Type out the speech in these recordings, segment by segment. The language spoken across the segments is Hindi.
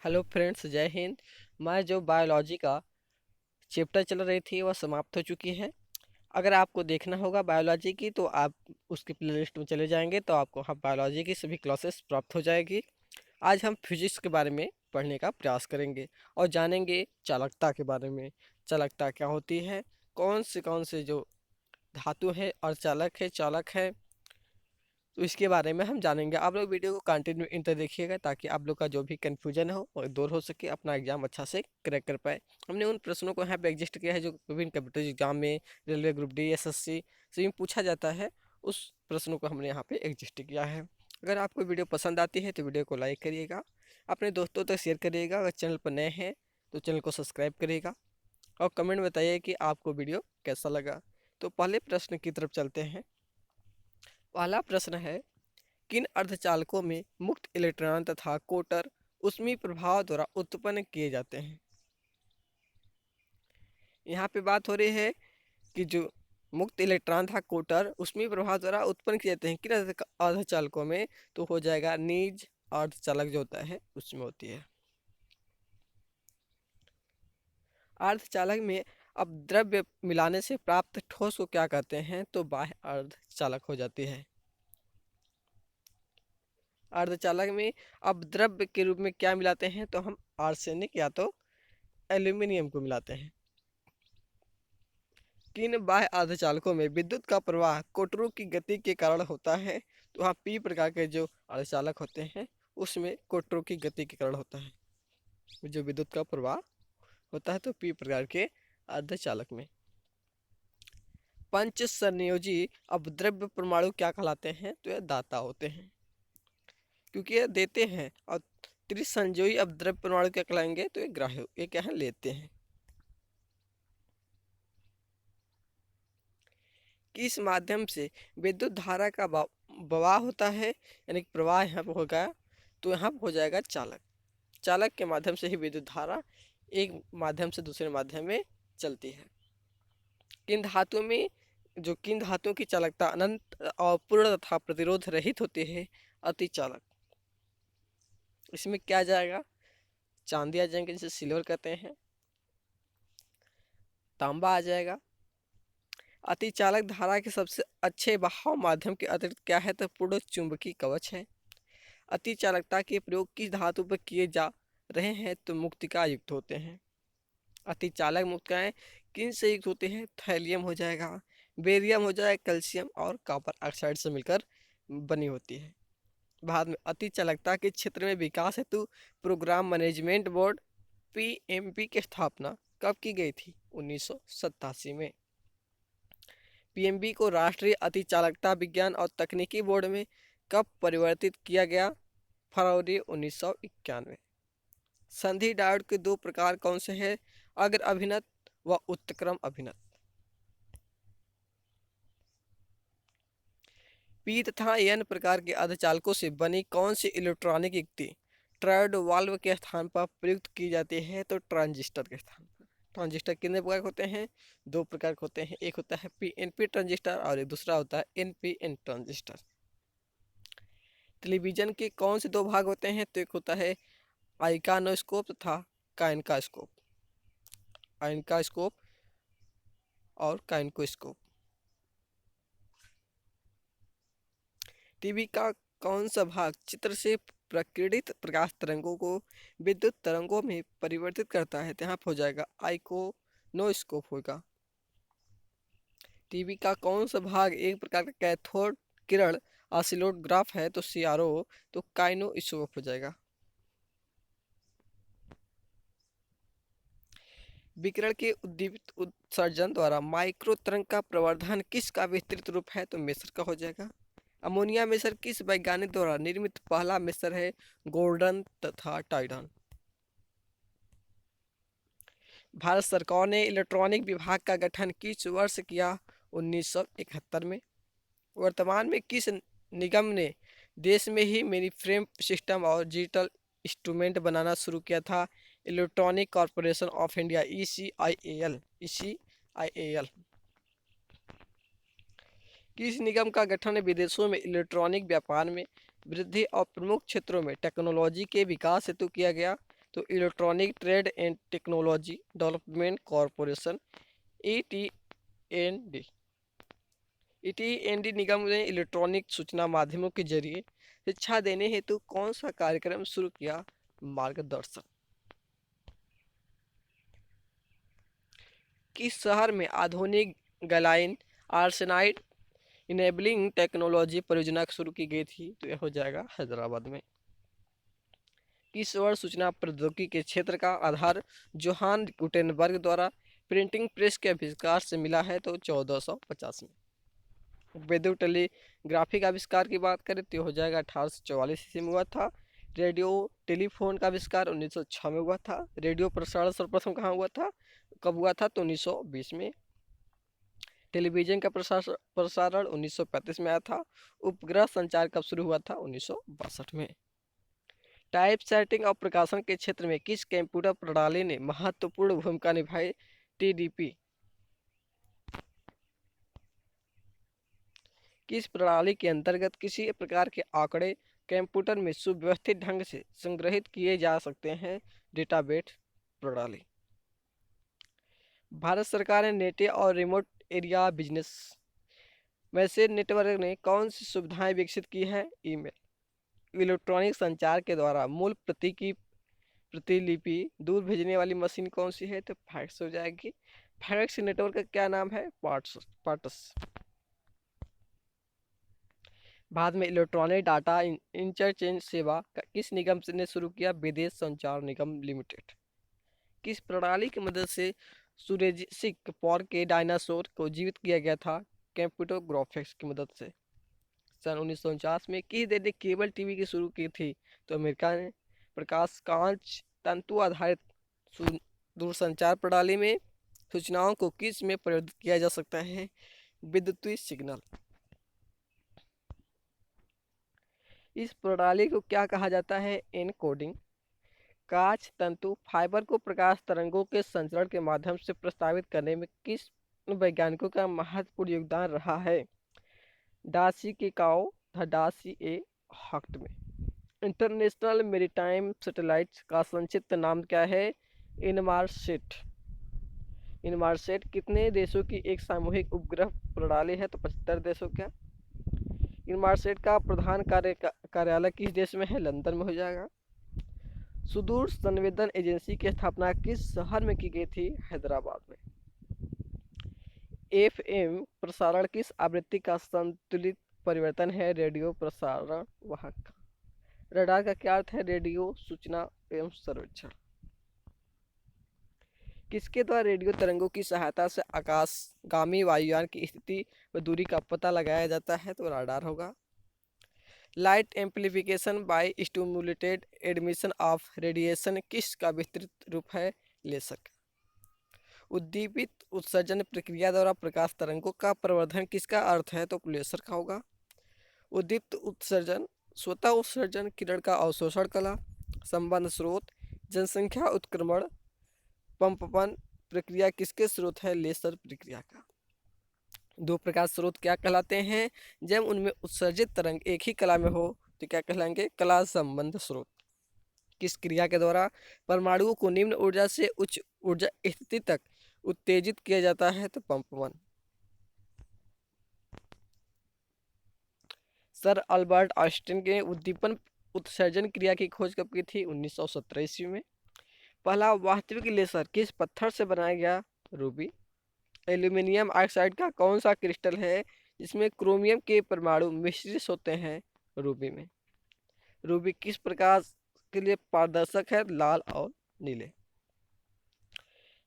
हेलो फ्रेंड्स, जय हिंद। मैं जो बायोलॉजी का चैप्टर चल रही थी वह समाप्त हो चुकी है। अगर आपको देखना होगा बायोलॉजी की तो आप उसकी प्लेलिस्ट में चले जाएंगे तो आपको वहाँ बायोलॉजी की सभी क्लासेस प्राप्त हो जाएगी। आज हम फिजिक्स के बारे में पढ़ने का प्रयास करेंगे और जानेंगे चालकता के बारे में। चालकता क्या होती है, कौन से जो धातु है और चालक है, तो इसके बारे में हम जानेंगे। आप लोग वीडियो को कंटिन्यू इन तक देखिएगा ताकि आप लोग का जो भी कन्फ्यूजन हो वो दूर हो सके, अपना एग्जाम अच्छा से क्रैक कर पाए। हमने उन प्रश्नों को यहाँ पे एग्जिस्ट किया है जो विभिन्न कंप्यूटर एग्जाम में, रेलवे ग्रुप डी, एसएससी से भी पूछा जाता है। उस प्रश्नों को हमने यहाँ पे एग्जिस्ट किया है। अगर आपको वीडियो पसंद आती है तो वीडियो को लाइक करिएगा, अपने दोस्तों तक शेयर करिएगा। अगर चैनल पर नए हैं तो चैनल को सब्सक्राइब करिएगा और कमेंट बताइए कि आपको वीडियो कैसा लगा। तो पहले प्रश्न की तरफ चलते हैं। पहला प्रश्न है, किन अर्धचालकों में मुक्त इलेक्ट्रॉन तथा कोटर ऊष्मीय प्रभाव द्वारा उत्पन्न किए जाते हैं? यहाँ पे बात हो रही है कि जो मुक्त इलेक्ट्रॉन था कोटर ऊष्मीय प्रभाव द्वारा उत्पन्न किए जाते हैं किन अर्धचालकों में, तो हो जाएगा निज अर्धचालक जो होता है उसमें होती है। अर्धचालक में अब द्रव्य मिलाने से प्राप्त ठोस को क्या कहते हैं, तो बाह्य अर्धचालक हो जाती है। अर्धचालक में अब द्रव्य के रूप में क्या मिलाते हैं, तो हम आर्सेनिक या तो एल्यूमिनियम को मिलाते हैं। किन बाह्य अर्धचालकों में विद्युत का प्रवाह कोटरों की गति के कारण होता है, तो वहाँ पी प्रकार के जो अर्धचालक होते हैं उसमें कोटरों की गति के कारण होता है जो विद्युत का प्रवाह होता है, तो पी प्रकार के अर्धचालक में। पंच संयोजी अपद्रव्य परमाणु क्या कहलाते हैं, तो यह दाता होते हैं क्योंकि ये देते हैं। और त्रिसंयोजी अपद्रव्य परमाणु क्या कहलाएंगे, तो ये ग्राह्य, ये क्या है, लेते हैं। किस माध्यम से विद्युत धारा का बवाह होता है, यानी कि प्रवाह यहाँ पर होगा, तो यहाँ पर हो जाएगा चालक। चालक के माध्यम से ही विद्युत धारा एक माध्यम से दूसरे माध्यम में चलती है। किन धातुओं की चालकता अनंत और पूर्ण तथा प्रतिरोध रहित होती है, अति चालक। इसमें क्या जाएगा, चांदी आ जाएंगे जिसे सिल्वर कहते हैं, तांबा आ जाएगा। अति चालक धारा के सबसे अच्छे बहाव माध्यम के अतिरिक्त क्या है, तो पूर्ण चुंबकीय कवच है। अति चालकता के प्रयोग किस धातु पर किए जा रहे हैं, तो मुक्तिका युक्त होते हैं। अति चालक मुक्तिकाएं किन से युक्त होते हैं, थैलियम हो जाएगा, बेरियम हो जाएगा, कैल्शियम और कॉपर ऑक्साइड से मिलकर बनी होती है। बाद में अति चालकता के क्षेत्र में विकास हेतु प्रोग्राम मैनेजमेंट बोर्ड पीएमबी की स्थापना कब की गई थी, 1987 में। पीएमबी को राष्ट्रीय अति चालकता विज्ञान और तकनीकी बोर्ड में कब परिवर्तित किया गया, फरवरी 1991। संधि डायोड के दो प्रकार कौन से हैं, अग्र अभिनत व उत्क्रम अभिनत। पी तथा एन प्रकार के अर्धचालकों से बनी कौन सी इलेक्ट्रॉनिक युक्ति ट्रायोड वाल्व के स्थान पर प्रयुक्त की जाती है, तो ट्रांजिस्टर के स्थान पर। ट्रांजिस्टर कितने प्रकार के होते हैं, दो प्रकार के होते हैं। एक होता है पीएनपी ट्रांजिस्टर और एक दूसरा होता है एनपीएन ट्रांजिस्टर। टेलीविजन के कौन से दो भाग होते हैं, तो एक होता है आइकानोस्कोप तथा काइनकास्कोप। आइनकास्कोप और काइनकोस्कोप। टीवी का कौन सा भाग चित्र से प्रकीर्णित प्रकाश तरंगों को विद्युत तरंगों में परिवर्तित करता है, यहाँ हो जाएगा आइकोनोस्कोप होगा। टीवी का कौन सा भाग एक प्रकार का कैथोड किरण ऑसिलोग्राफ है, तो सीआरओ, तो काइनोस्कोप हो जाएगा। विकिरण के उद्दीपित उत्सर्जन द्वारा माइक्रो तरंग का प्रवर्धन किसका विस्तृत रूप है, तो मिस्र का हो जाएगा। अमोनिया मिश्र किस वैज्ञानिक द्वारा निर्मित पहला मिश्र है, गोल्डन तथा टाइडन। भारत सरकार ने इलेक्ट्रॉनिक विभाग का गठन किस वर्ष किया, 1971 में। वर्तमान में किस निगम ने देश में ही मेनी फ्रेम सिस्टम और डिजिटल इंस्ट्रूमेंट बनाना शुरू किया था, electronic corporation of India, ECIL. किस निगम का गठन विदेशों में इलेक्ट्रॉनिक व्यापार में वृद्धि और प्रमुख क्षेत्रों में टेक्नोलॉजी के विकास हेतु किया गया, तो electronic trade and technology development corporation, ETND। ETND निगम ने इलेक्ट्रॉनिक सूचना माध्यमों के जरिए शिक्षा देने हेतु कौन सा कार्यक्रम शुरू किया? मार्गदर्शन। किस शहर में आधुनिक गैलाइन आर्सेनाइड इनेबलिंग टेक्नोलॉजी परियोजना शुरू की गई थी? तो यह हो जाएगा हैदराबाद में। किस वर्ष सूचना प्रौद्योगिकी के क्षेत्र का आधार जोहान गुटेनबर्ग द्वारा प्रिंटिंग प्रेस के आविष्कार से मिला है? तो 1450 में। विद्युत टेलीग्राफी का आविष्कार की बात करें तो हो जाएगा 1844 ईस्वी में हुआ था। रेडियो टेलीफोन का आविष्कार 1906 में हुआ था। रेडियो प्रसारण सर्वप्रथम कहाँ हुआ था, कब हुआ था? तो 1920 में। टेलीविजन का प्रसारण 1935 में आया था। उपग्रह संचार कब शुरू हुआ था? 1962 में। टाइप सेटिंग और प्रकाशन के क्षेत्र में किस कंप्यूटर प्रणाली ने महत्वपूर्ण भूमिका निभाई? TDP। किस प्रणाली के अंतर्गत किसी प्रकार के आंकड़े कंप्यूटर में सुव्यवस्थित ढंग से संग्रहित किए जा सकते हैं? डेटाबेस प्रणाली। भारत सरकार ने नेट और remote area business message network ने कौन सी सुविधाएं विकसित की है? ईमेल। इलेक्ट्रॉनिक संचार के द्वारा मूल प्रति की प्रतिलिपि दूर भेजने वाली मशीन कौन सी है? तो फैक्स हो जाएगी। फैक्स नेटवर्क का क्या नाम है? पार्टस। बाद में इलेक्ट्रॉनिक डाटा इंटरचेंज सेवा किस निगम ने शुरू किया? विदेश संचार निगम लिमिटेड। किस प्रणाली की मदद से सूरेजिक पौर के डायनासोर को जीवित किया गया था? कंप्यूटर ग्राफिक्स की मदद से। सन 1949 में किस देश ने केबल टीवी की शुरू की थी? तो अमेरिका ने। प्रकाश कांच तंतु आधारित दूरसंचार प्रणाली में सूचनाओं को किस में परिवर्तित किया जा सकता है? विद्युतीय सिग्नल। इस प्रणाली को क्या कहा जाता है? एनकोडिंग। कांच तंतु फाइबर को प्रकाश तरंगों के संचरण के माध्यम से प्रस्तावित करने में किस वैज्ञानिकों का महत्वपूर्ण योगदान रहा है? डासी के काओ डासी ए हक्ट में। इंटरनेशनल मेरीटाइम सैटेलाइट का संक्षिप्त नाम क्या है? इनमारसेट। इनमारसेट कितने देशों की एक सामूहिक उपग्रह प्रणाली है? तो 75 देशों का। इनमारसेट का प्रधान कार्यालय किस देश में है? लंदन में हो जाएगा। सुदूर संवेदन एजेंसी की स्थापना किस शहर में की गई थी? हैदराबाद में। FM प्रसारण किस आवृत्ति का संतुलित परिवर्तन है? रेडियो प्रसारण वाहक। रडार का क्या अर्थ है? रेडियो सूचना एवं सर्वेक्षण। किसके द्वारा रेडियो तरंगों की सहायता से आकाशगामी वायुयान की स्थिति व दूरी का पता लगाया जाता है? तो रडार होगा। Light amplification by stimulated admission of radiation किस का विस्तृत रूप है? लेसर। उद्दीपित उत्सर्जन प्रक्रिया द्वारा प्रकाश तरंगों का प्रवर्धन किसका अर्थ है? तो लेसर का होगा। उद्दीप्त उत्सर्जन स्वतः उत्सर्जन किरण का अवशोषण कला संबंध स्रोत जनसंख्या उत्क्रमण पंपन प्रक्रिया किसके स्रोत है? लेसर प्रक्रिया का। दो प्रकाश स्रोत क्या कहलाते हैं? जब उनमें उत्सर्जित तरंग एक ही कला में हो तो क्या कहलाएंगे? कला संबंध स्रोत। किस क्रिया के द्वारा परमाणुओं को निम्न ऊर्जा से उच्च ऊर्जा स्थिति तक उत्तेजित किया जाता है? तो पंपवन। सर अल्बर्ट आइंस्टीन ने उद्दीपन उत्सर्जन क्रिया की खोज कब की थी? 1917 ईस्वी में। पहला वास्तविक लेसर किस पत्थर से बनाया गया? रूबी। एल्यूमिनियम ऑक्साइड का कौन सा क्रिस्टल है जिसमें क्रोमियम के परमाणु मिश्रित होते हैं? रूबी में। रूबी किस प्रकाश के लिए पारदर्शक है? लाल और नीले।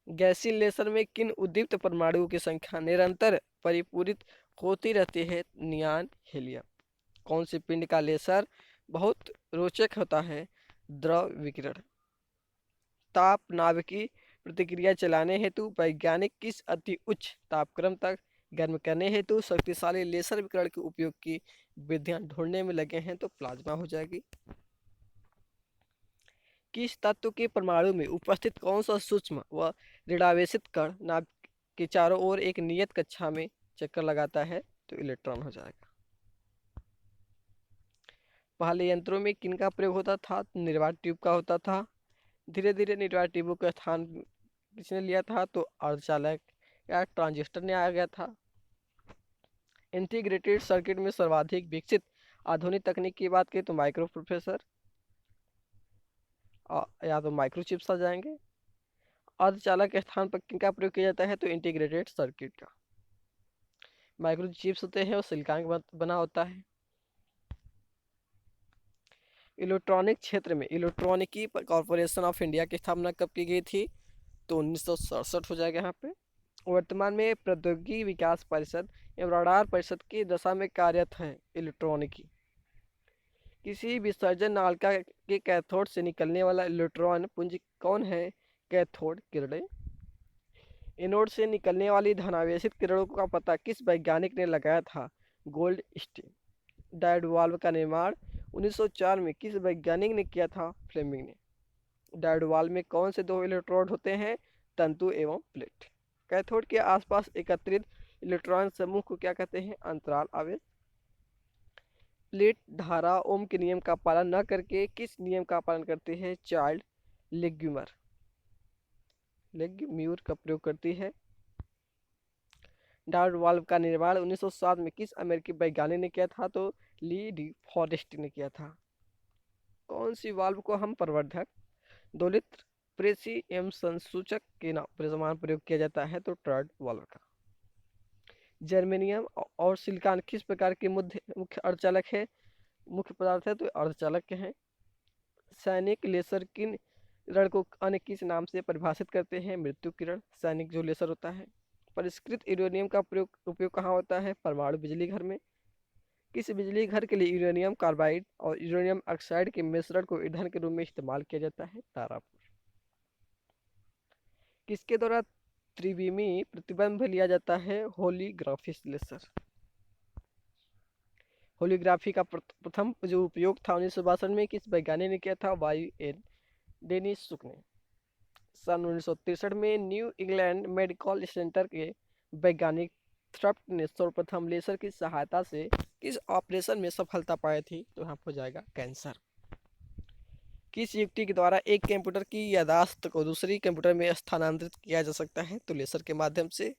गैसीय लेसर में किन उद्दीप्त परमाणुओं की संख्या निरंतर परिपूरित होती रहती है? नियान हीलियम। कौन सी पिंड का लेसर बहुत रोचक होता है? द्रव विकिरण। ताप नाभिकीय प्रतिक्रिया चलाने हेतु वैज्ञानिक किस अति उच्च तापक्रम तक गर्म करने हेतु शक्तिशाली लेसर विकिरण के उपयोग की विधियां ढूंढने में लगे हैं? तो प्लाज्मा हो जाएगी। किस तत्व के परमाणु में उपस्थित कौन सा सूक्ष्म व ऋणावेशित कण नाभिक के चारों ओर एक नियत कक्षा में चक्कर लगाता है? तो इलेक्ट्रॉन हो जाएगा। पहले यंत्रों में किन का प्रयोग होता था? निर्वात ट्यूब का होता था। धीरे धीरे न्यूट्रॉन ट्यूबों का स्थान किसने लिया था? तो अर्धचालक या ट्रांजिस्टर ने आ गया था। इंटीग्रेटेड सर्किट में सर्वाधिक विकसित आधुनिक तकनीक की बात करें तो माइक्रो प्रोसेसर या तो माइक्रोचिप्स आ जाएंगे। अर्धचालक के स्थान पर किनका प्रयोग किया जाता है? तो इंटीग्रेटेड सर्किट का। माइक्रोचिप्स होते हैं वो सिलिकॉन का बना होता है। इलेक्ट्रॉनिक क्षेत्र में इलेक्ट्रॉनिकी कॉरपोरेशन ऑफ इंडिया की स्थापना कब की गई थी? तो 1967 हो जाएगा यहाँ पे। वर्तमान में प्रौद्योगिकी विकास परिषद एवं रडार परिषद की दशा में कार्यरत है इलेक्ट्रॉनिकी। किसी विसर्जन नालिका के कैथोड से निकलने वाला इलेक्ट्रॉन पुंज कौन है? कैथोड किरणें। एनोड से निकलने वाली धनावेशित किरणों का पता किस वैज्ञानिक ने लगाया था? Gold Stein. डायोड वाल्व का निर्माण 1904 में किस वैज्ञानिक ने किया था? फ्लेमिंग ने। डायोड वाल्व में कौन से दो इलेक्ट्रोड होते हैं? तंतु एवं प्लेट। कैथोड के आसपास एकत्रित इलेक्ट्रॉन समूह को क्या कहते हैं? अंतराल आवेश। प्लेट धारा ओम के नियम का पालन न करके किस नियम का पालन करते हैं? चाइल्ड लेग्यूम्यूर का प्रयोग करती है। डायोड वाल्व का निर्माण 1907 में किस अमेरिकी वैज्ञानिक ने किया था? तो ली डी फॉरेस्ट ने किया था। कौन सी वाल्व को हम प्रवर्धक, दोलित्र, प्रेसी एवं संसूचक के नाम पर समान प्रयोग किया जाता है? तो ट्रड वाल्व का। जर्मेनियम और सिलिकॉन किस प्रकार के मुख्य अर्धचालक है? मुख्य पदार्थ है तो अर्धचालक के हैं। सैनिक लेसर किन किरण को अन्य किस नाम से परिभाषित करते हैं? मृत्यु किरण। सैनिक जो लेसर होता है। परिष्कृत यूरेनियम का उपयोग कहाँ होता है? परमाणु बिजली घर में। किस बिजली घर के लिए यूरेनियम कार्बाइड और यूरेनियम ऑक्साइड के मिश्रण को ईंधन के रूप में इस्तेमाल किया जाता है? तारापुर। किसके द्वारा त्रिविमी प्रतिबिंब लिया जाता है? होलीग्राफी लेसर। होलीग्राफी का प्रथम जो उपयोग था 1962 में किस वैज्ञानिक ने किया था? वायु एन डेनिसुक ने। सन 1963 में न्यू इंग्लैंड मेडिकल सेंटर के वैज्ञानिक थ्रफ्ट ने सर्वप्रथम लेजर की सहायता से किस ऑपरेशन में सफलता पाई थी? तो यहाँ हो जाएगा कैंसर। किस युक्ति के द्वारा एक कंप्यूटर की याददाश्त को दूसरी कंप्यूटर में स्थानांतरित किया जा सकता है? तो लेजर के माध्यम से।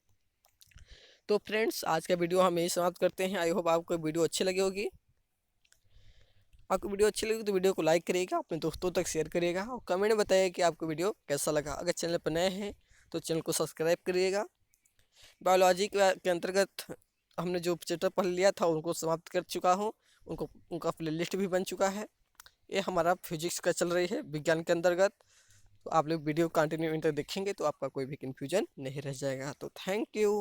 तो फ्रेंड्स आज का वीडियो हम यही समाप्त करते हैं। आई होप आपको वीडियो अच्छी लगी होगी। आपको वीडियो अच्छी लगी तो वीडियो को लाइक करिएगा, अपने दोस्तों तक शेयर करिएगा और कमेंट में बताइए कि आपको वीडियो कैसा लगा। अगर चैनल पर नए हैं तो चैनल को सब्सक्राइब करिएगा। बायोलॉजी के अंतर्गत हमने जो चैप्टर पढ़ लिया था उनको समाप्त कर चुका हूँ। उनका प्लेलिस्ट भी बन चुका है। ये हमारा फिजिक्स का चल रही है विज्ञान के अंतर्गत। तो आप लोग वीडियो कंटिन्यू तक देखेंगे तो आपका कोई भी कन्फ्यूजन नहीं रह जाएगा। तो थैंक यू।